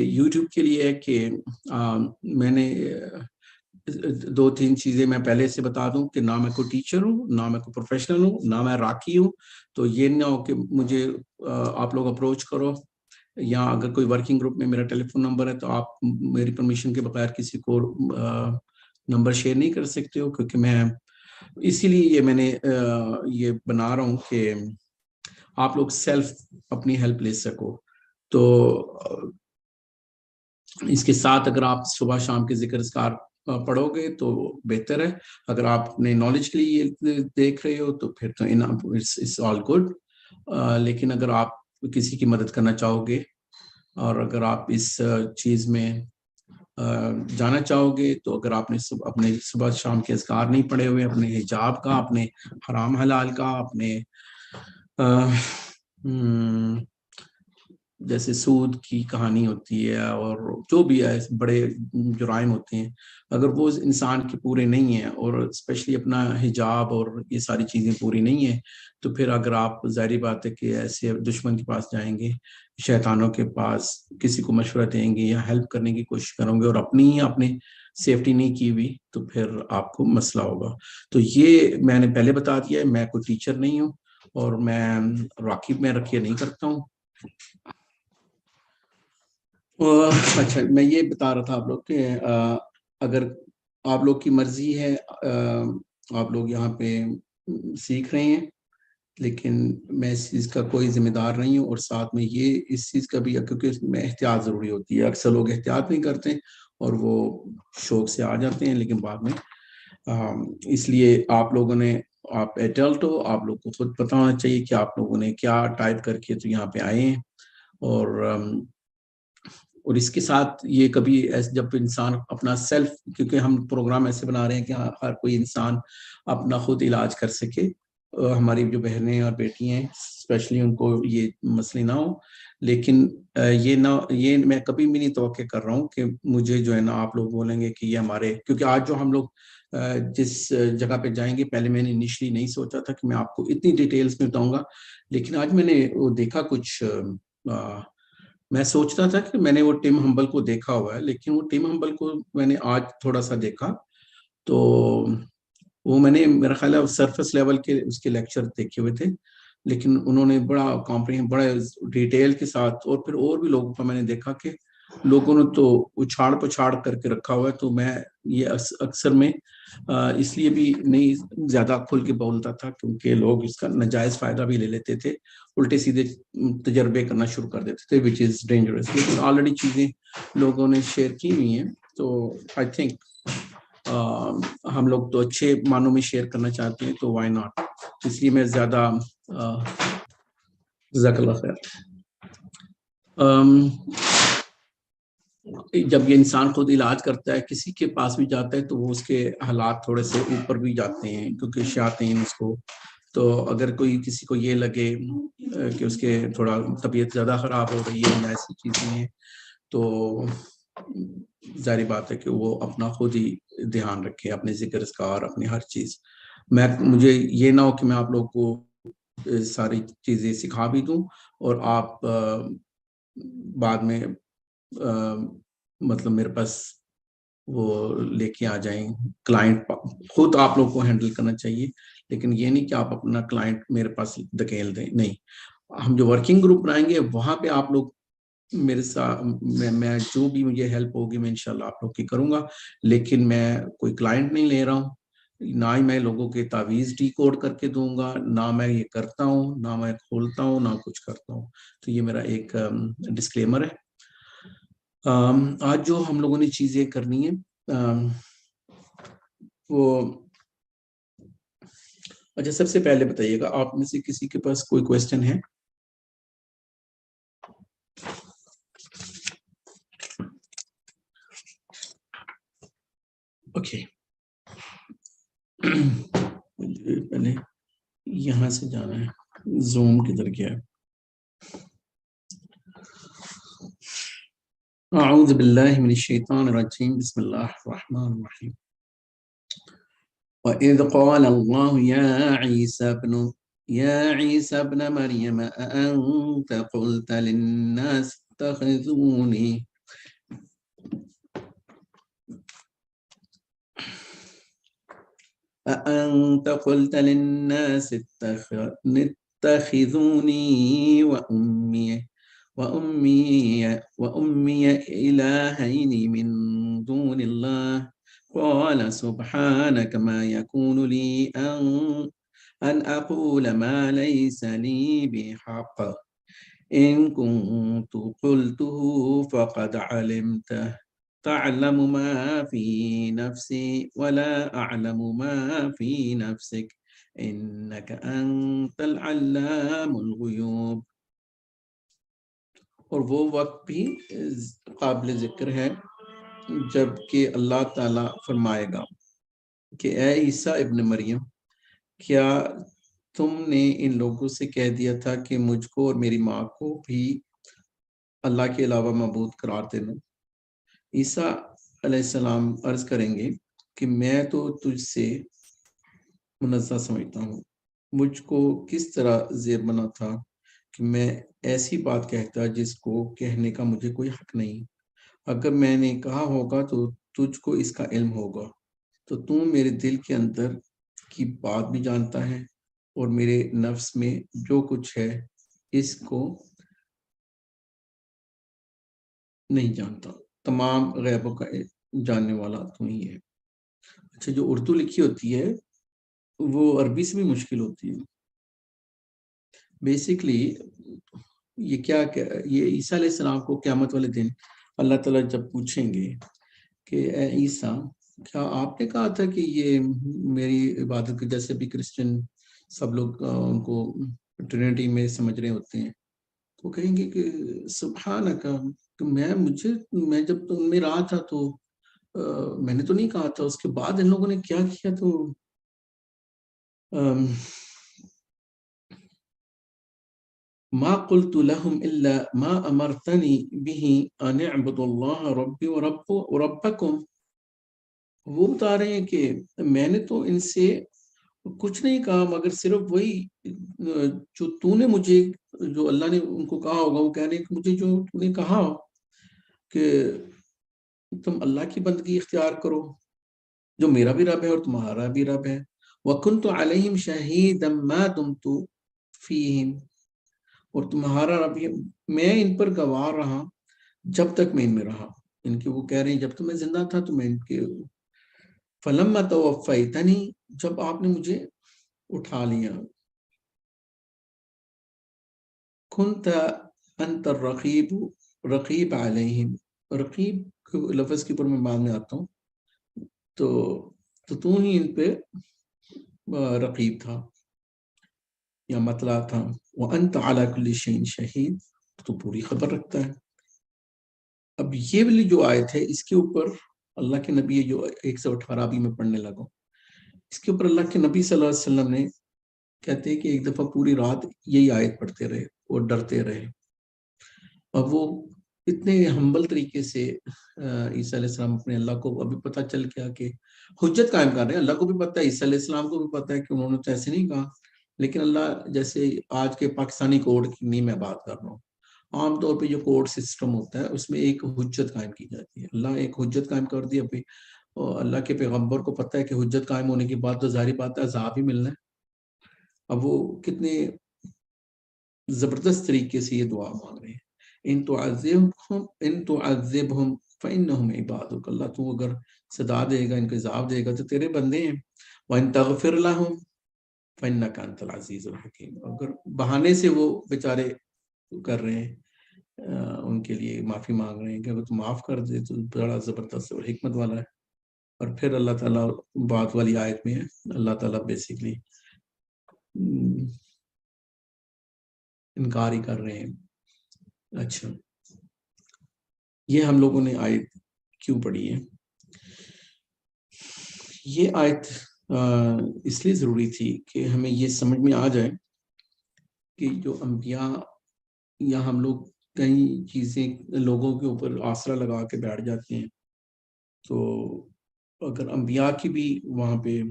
YouTube کے لیے ہے کہ میں نے 2-3 چیزیں میں پہلے سے بتا دوں کہ نہ میں کوئی ٹیچر ہوں، نہ میں کوئی پروفیشنل ہوں، نہ میں راکی ہوں. تو یہ نہ ہو کہ مجھے آپ لوگ اپروچ کرو، یا اگر کوئی ورکنگ گروپ میں میرا ٹیلی فون نمبر ہے تو آپ میری پرمیشن کے بغیر کسی کو نمبر شیئر نہیں کر سکتے ہو، کیونکہ میں اسی لیے میں نے یہ بنا رہا ہوں کہ آپ لوگ سیلف اپنی ہیلپ لے سکو. تو اس کے ساتھ اگر آپ صبح شام کے ذکر اذکار پڑھو گے تو بہتر ہے. اگر آپ اپنے نالج کے لیے یہ دیکھ رہے ہو تو پھر تو اٹس آل گڈ. لیکن اگر آپ کسی کی مدد کرنا چاہو گے اور اگر آپ اس چیز میں جانا چاہو گے، تو اگر آپ نے اپنے صبح شام کے اذکار نہیں پڑھے ہوئے، اپنے حجاب کا، اپنے حرام حلال کا، اپنے جیسے سود کی کہانی ہوتی ہے اور جو بھی ہے بڑے جرائم ہوتے ہیں، اگر وہ انسان کے پورے نہیں ہیں اور اسپیشلی اپنا حجاب اور یہ ساری چیزیں پوری نہیں ہیں، تو پھر اگر آپ ظاہری بات ہے کہ ایسے دشمن کے پاس جائیں گے، شیطانوں کے پاس کسی کو مشورہ دیں گے یا ہیلپ کرنے کی کوشش کریں گے اور اپنی ہی اپنے سیفٹی نہیں کی ہوئی، تو پھر آپ کو مسئلہ ہوگا. تو یہ میں نے پہلے بتا دیا ہے، میں کوئی ٹیچر نہیں ہوں اور میں راکب میں رکھیے نہیں کرتا ہوں. اچھا، میں یہ بتا رہا تھا آپ لوگ کہ اگر آپ لوگ کی مرضی ہے، آپ لوگ یہاں پہ سیکھ رہے ہیں، لیکن میں اس چیز کا کوئی ذمہ دار نہیں ہوں. اور ساتھ میں یہ اس چیز کا بھی، کیونکہ اس میں احتیاط ضروری ہوتی ہے. اکثر لوگ احتیاط نہیں کرتے اور وہ شوق سے آ جاتے ہیں، لیکن بعد میں اس لیے آپ لوگوں نے، آپ ایڈلٹ ہو، آپ لوگ کو خود پتہ ہونا چاہیے کہ آپ لوگوں نے کیا ٹائپ کر کے تو یہاں پہ آئے ہیں. اور اس کے ساتھ یہ کبھی جب انسان اپنا سیلف، کیونکہ ہم پروگرام ایسے بنا رہے ہیں کہ ہر کوئی انسان اپنا خود علاج کر سکے. ہماری جو بہنیں اور بیٹی ہیں اسپیشلی ان کو یہ مسئلے نہ ہو. لیکن یہ میں کبھی بھی نہیں توقع کر رہا ہوں کہ مجھے جو ہے نا آپ لوگ بولیں گے کہ یہ ہمارے، کیونکہ آج جو ہم لوگ جس جگہ پہ جائیں گے، پہلے میں نے انیشلی نہیں سوچا تھا کہ میں آپ کو اتنی ڈیٹیلز میں بتاؤں گا، لیکن آج میں نے وہ دیکھا کچھ میں سوچتا تھا کہ میں نے وہ ٹم ہمبل کو دیکھا ہوا ہے، لیکن وہ ٹم ہمبل کو میں نے آج تھوڑا سا دیکھا، تو وہ میں نے میرا خیال ہے سرفس لیول کے اس کے لیکچر دیکھے ہوئے تھے، لیکن انہوں نے بڑا ڈیٹیل کے ساتھ، اور پھر اور بھی لوگوں کا میں نے دیکھا کہ لوگوں نے تو اچھاڑ پچھاڑ کر کے رکھا ہوا ہے. تو میں یہ اکثر میں اس لیے بھی نہیں زیادہ کھل کے بولتا تھا، کیونکہ لوگ اس کا ناجائز فائدہ بھی لے لیتے تھے، الٹے سیدھے تجربے کرنا شروع کر دیتے تھے، وچ از ڈینجرس. لیکن آلریڈی چیزیں لوگوں نے شیئر کی ہوئی ہیں، تو آئی تھنک ہم لوگ تو اچھے معنوں میں شیئر کرنا چاہتے ہیں، تو وائی ناٹ. اس لیے میں زیادہ جزاک اللہ خیر. جب یہ انسان خود علاج کرتا ہے، کسی کے پاس بھی جاتا ہے، تو وہ اس کے حالات تھوڑے سے اوپر بھی جاتے ہیں، کیونکہ شیاطین اس کو، تو اگر کوئی کسی کو یہ لگے کہ اس کے تھوڑا طبیعت زیادہ خراب ہو رہی ہے یا ایسی چیزیں ہیں، تو ظاہری بات ہے کہ وہ اپنا خود ہی دھیان رکھے، اپنے ذکر اذکار، اپنی ہر چیز. مجھے یہ نہ ہو کہ میں آپ لوگ کو ساری چیزیں سکھا بھی دوں اور آپ بعد میں مطلب میرے پاس وہ لے کے آ جائیں. کلائنٹ خود آپ لوگ کو ہینڈل کرنا چاہیے، لیکن یہ نہیں کہ آپ اپنا کلائنٹ میرے پاس دھکیل دیں. نہیں، ہم جو ورکنگ گروپ بنائیں گے وہاں پہ آپ لوگ میرے ساتھ، میں جو بھی مجھے ہیلپ ہوگی میں انشاءاللہ آپ لوگ کی کروں گا، لیکن میں کوئی کلائنٹ نہیں لے رہا ہوں، نہ ہی میں لوگوں کے تعویذ ڈی کوڈ کر کے دوں گا، نہ میں یہ کرتا ہوں، نہ میں کھولتا ہوں، نہ کچھ کرتا ہوں. تو یہ میرا ایک ڈسکلیمر ہے. آج جو ہم لوگوں نے چیزیں کرنی ہے وہ، اچھا سب سے پہلے بتائیے گا آپ میں سے کسی کے پاس کوئی کویسچن ہے؟ اوکے. پہلے یہاں سے جانا ہے، زوم کدھر گیا ہے؟ اعوذ باللہ من الشیطان الرجیم، بسم اللہ الرحمن الرحیم. وَإِذْ قَالَ اللَّهُ يَا عِيسَى ابْنَ مَرْيَمَ أَأَنْتَ قُلْتَ لِلنَّاسِ اتَّخِذُونِي أأنت قلت للناس اتخذوني وأمي إلهين من دون الله قال سبحانك ما يكون لي أن أقول ما ليس لي بحق إن كنت قلته فقد علمته تعلم ما في نفسي ولا أعلم ما في نفسك إنك أنت العلام الغيوب. اور وہ وقت بھی قابل ذکر ہے جب کہ اللہ تعالیٰ فرمائے گا کہ اے عیسیٰ ابن مریم، کیا تم نے ان لوگوں سے کہہ دیا تھا کہ مجھ کو اور میری ماں کو بھی اللہ کے علاوہ معبود قرار دینا؟ عیسیٰ علیہ السلام عرض کریں گے کہ میں تو تجھ سے منزہ سمجھتا ہوں، مجھ کو کس طرح زیر بنا تھا کہ میں ایسی بات کہتا جس کو کہنے کا مجھے کوئی حق نہیں، اگر میں نے کہا ہوگا تو تجھ کو اس کا علم ہوگا، تو میرے دل کے اندر کی بات بھی جانتا ہے اور میرے نفس میں جو کچھ ہے اس کو نہیں جانتا، تمام غیبوں کا جاننے والا تو ہی ہے۔ اچھا، جو اردو لکھی ہوتی ہے وہ عربی سے بھی مشکل ہوتی ہے۔ بیسکلی یہ عیسیٰ علیہ السلام کو قیامت والے دن اللہ تعالیٰ جب پوچھیں گے کہ اے عیسیٰ، کیا آپ نے کہا تھا کہ یہ میری عبادت کے، جیسے بھی کرسچن سب لوگ ان کو ٹرینٹی میں سمجھ رہے ہوتے ہیں، تو کہیں گے کہ سبحانک، کہ میں جب تم میں رہا تھا تو میں نے تو نہیں کہا تھا۔ اس کے بعد ان لوگوں نے کیا کیا، تو ما قلت لهم الا ما امرتني به ان اعبدوا الله ربي وربكم۔ وہ بتا رہے ہیں کہ میں نے تو ان سے کچھ نہیں کہا مگر صرف وہی جو تو نے مجھے، جو اللہ نے ان کو کہا ہوگا، وہ کہہ رہے ہیں کہ مجھے جو تو نے کہا کہ تم اللہ کی بندگی اختیار کرو، جو میرا بھی رب ہے اور تمہارا بھی رب ہے۔ وَكُنْتُ عَلَيْهِمْ شَهِيدًا مَا دُمْتُ فِيهِمْ، اور تمہارا رب، میں ان پر گواہ رہا جب تک میں ان میں رہا۔ ان کے وہ کہہ رہے ہیں جب تک میں زندہ تھا تو میں ان کے فَلَمَّا تَوَفَّيْتَنِي، جب آپ نے مجھے اٹھا لیا، كُنْتَ أَنْتَ الرَّقِيبُ رَقِيبَ عَلَيْهِمْ، رقیب کے لفظ کے اوپر میں بعد میں آتا ہوں، تو ہی ان پہ رقیب تھا یا مطلع تھا۔ وَأَنْتَ عَلَى كُلِّ شَيْءٍ شَهِيدٌ، تو پوری خبر رکھتا ہے۔ اب یہ والی جو آیت ہے، اس کے اوپر اللہ کے نبی، جو 118 بھی میں پڑھنے لگا، اس کے اوپر اللہ کے نبی صلی اللہ علیہ وسلم نے کہتے ہیں کہ ایک دفعہ پوری رات یہی آیت پڑھتے رہے اور ڈرتے رہے۔ اب وہ اتنے ہمبل طریقے سے عیسیٰ علیہ السلام اپنے اللہ کو، ابھی پتہ چل گیا کہ حجت قائم کر رہے ہیں، اللہ کو بھی پتہ ہے، عیسیٰ علیہ السلام کو بھی پتہ ہے کہ انہوں نے تو ایسے نہیں کہا، لیکن اللہ جیسے آج کے پاکستانی کوڈ کی نہیں میں بات کر رہا ہوں، عام طور پہ جو کوڈ سسٹم ہوتا ہے اس میں ایک حجت قائم کی جاتی ہے۔ اللہ ایک حجت قائم کر دی، ابھی اللہ کے پیغمبر کو پتہ ہے کہ حجت قائم ہونے کے بعد تو ظاہری بات ہے عذاب ہی ملنا ہے۔ اب وہ کتنے زبردست طریقے سے یہ دعا مانگ رہے ہیں، ان تعذبہم فإنہم عبادک، اللہ تو اگر سزا دے گا، ان کو عذاب دے گا تو تیرے بندے ہیں، وإن تغفر لہم فإنک انت العزیز الحکیم، اگر بہانے سے وہ بیچارے کر رہے ہیں، ان کے لیے معافی مانگ رہے ہیں کہ اگر تو معاف کر دے تو بڑا زبردست اور حکمت والا ہے۔ اور پھر اللہ تعالیٰ بات والی آیت میں ہے، اللہ تعالیٰ بیسیکلی انکار ہی کر رہے ہیں۔ اچھا، یہ ہم لوگوں نے آیت کیوں پڑھی ہے؟ یہ آیت اس لیے ضروری تھی کہ ہمیں یہ سمجھ میں آ جائے کہ جو انبیاء، یا ہم لوگ کئی چیزیں لوگوں کے اوپر آسرا لگا کے بیٹھ جاتے ہیں، تو اگر انبیاء کی بھی وہاں پہ